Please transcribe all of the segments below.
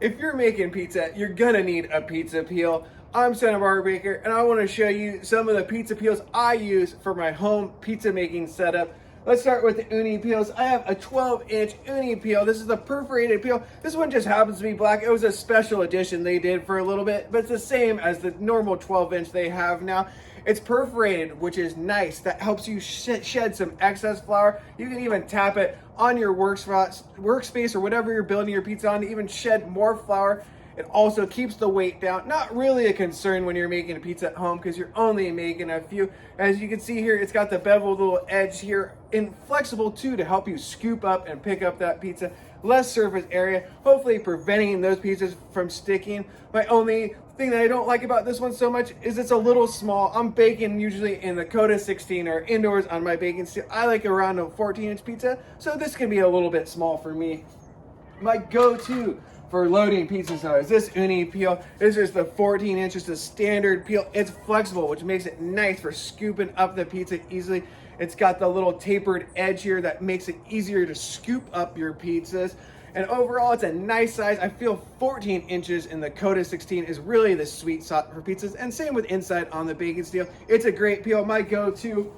If you're making pizza, you're gonna need a pizza peel. I'm Santa Barbara Baker, and I want to show you some of the pizza peels I use for my home pizza making setup. Let's start with the Ooni peels. I have a 12-inch Ooni peel. This is the perforated peel. This one just happens to be black. It was a special edition they did for a little bit, but it's the same as the normal 12-inch they have now. It's perforated, which is nice. That helps you shed some excess flour. You can even tap it on your workspace or whatever you're building your pizza on to even shed more flour. It also keeps the weight down. Not really a concern when you're making a pizza at home because you're only making a few. As you can see here, it's got the beveled little edge here and flexible too to help you scoop up and pick up that pizza. Less surface area, hopefully preventing those pizzas from sticking. My only thing that I don't like about this one so much is it's a little small. I'm baking usually in the Koda 16 or indoors on my baking steel. I like around a 14-inch pizza, so this can be a little bit small for me. My go-to for loading pizza dough is this Ooni peel. This is the 14 inches, the standard peel. It's flexible, which makes it nice for scooping up the pizza easily. It's got the little tapered edge here that makes it easier to scoop up your pizzas. And overall, it's a nice size. I feel 14 inches in the Koda 16 is really the sweet spot for pizzas. And same with inside on the baking steel. It's a great peel, my go-to.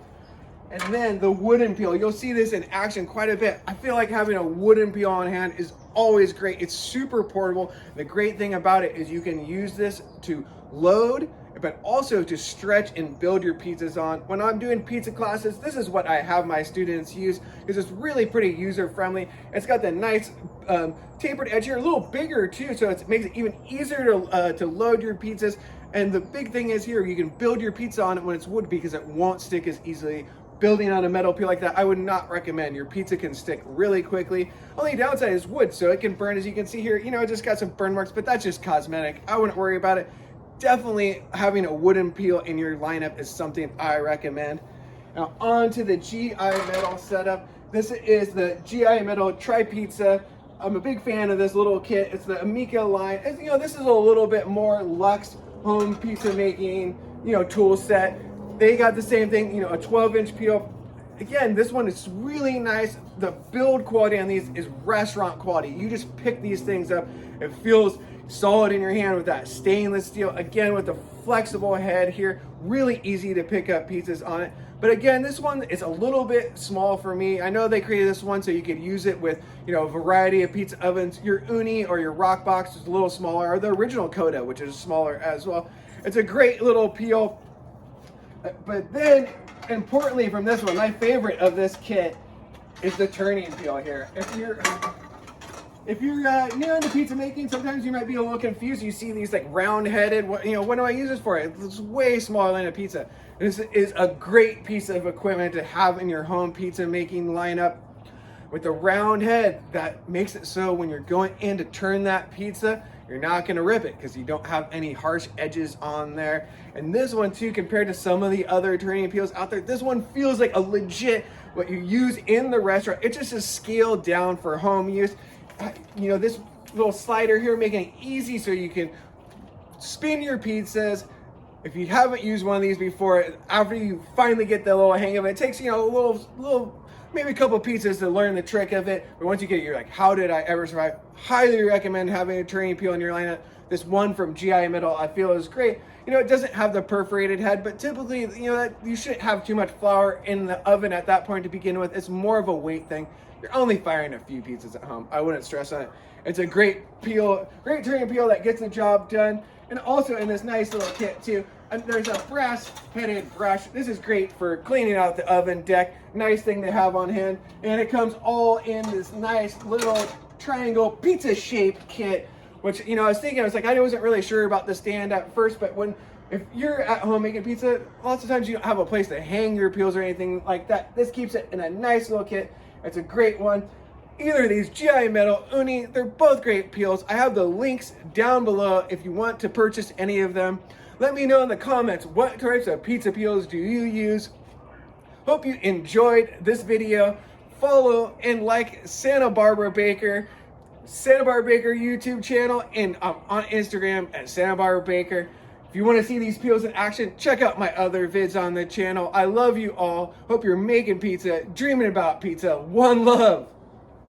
And then the wooden peel, you'll see this in action quite a bit. I feel like having a wooden peel on hand is always great. It's super portable. The great thing about it is you can use this to load, but also to stretch and build your pizzas on. When I'm doing pizza classes, this is what I have my students use because it's really pretty user-friendly. It's got the nice tapered edge here, a little bigger too, so it makes it even easier to load your pizzas. And the big thing is here, you can build your pizza on it when it's wood because it won't stick as easily. Building on a metal peel like that, I would not recommend. Your pizza can stick really quickly. Only downside is wood, so it can burn. As you can see here, you know, it just got some burn marks, but that's just cosmetic. I wouldn't worry about it. Definitely having a wooden peel in your lineup is something I recommend. Now on to the GI Metal setup. This is the GI Metal Tripizza. I'm a big fan of this little kit. It's the Amica line. And, you know, this is a little bit more luxe home pizza making, you know, tool set. They got the same thing, you know, a 12-inch peel. Again, this one is really nice. The build quality on these is restaurant quality. You just pick these things up. It feels solid in your hand with that stainless steel. Again, with the flexible head here, really easy to pick up pizzas on it. But again, this one is a little bit small for me. I know they created this one so you could use it with, you know, a variety of pizza ovens. Your Ooni or your Rock Box is a little smaller, or the original Koda, which is smaller as well. It's a great little peel. But then, importantly from this one, my favorite of this kit is the turning peel here. If you're new into pizza making, sometimes you might be a little confused. You see these like round-headed, what do I use this for? It's way smaller than a pizza. This is a great piece of equipment to have in your home pizza making lineup. With the round head, that makes it so when you're going in to turn that pizza, you're not gonna rip it because you don't have any harsh edges on there. And this one too, compared to some of the other turning peels out there, this one feels like a legit what you use in the restaurant. It just is scaled down for home use. You know, this little slider here making it easy so you can spin your pizzas. If you haven't used one of these before, after you finally get the little hang of it, it takes, you know, a little maybe a couple pizzas to learn the trick of it. But once you get it, you're like, how did I ever survive? Highly recommend having a turning peel in your lineup. This one from GI Metal I feel is great. You know, it doesn't have the perforated head, but typically, you know, that you shouldn't have too much flour in the oven at that point to begin with. It's more of a weight thing. You're only firing a few pizzas at home. I wouldn't stress on it. It's a great peel, great turning peel that gets the job done. And also in this nice little kit too, there's a brass headed brush. This is great for cleaning out the oven deck. Nice thing to have on hand. And it comes all in this nice little triangle pizza shaped kit, which, you know, I was like, I wasn't really sure about the stand at first, but if you're at home making pizza, lots of times you don't have a place to hang your peels or anything like that. This keeps it in a nice little kit. It's a great one. Either of these, GI Metal, Ooni, they're both great peels. I have the links down below if you want to purchase any of them. Let me know in the comments, what types of pizza peels do you use? Hope you enjoyed this video. Follow and like Santa Barbara Baker YouTube channel, and I'm on Instagram at Santa Barbara Baker. If you want to see these peels in action, check out my other vids on the channel. I love you all. Hope you're making pizza, dreaming about pizza. One love.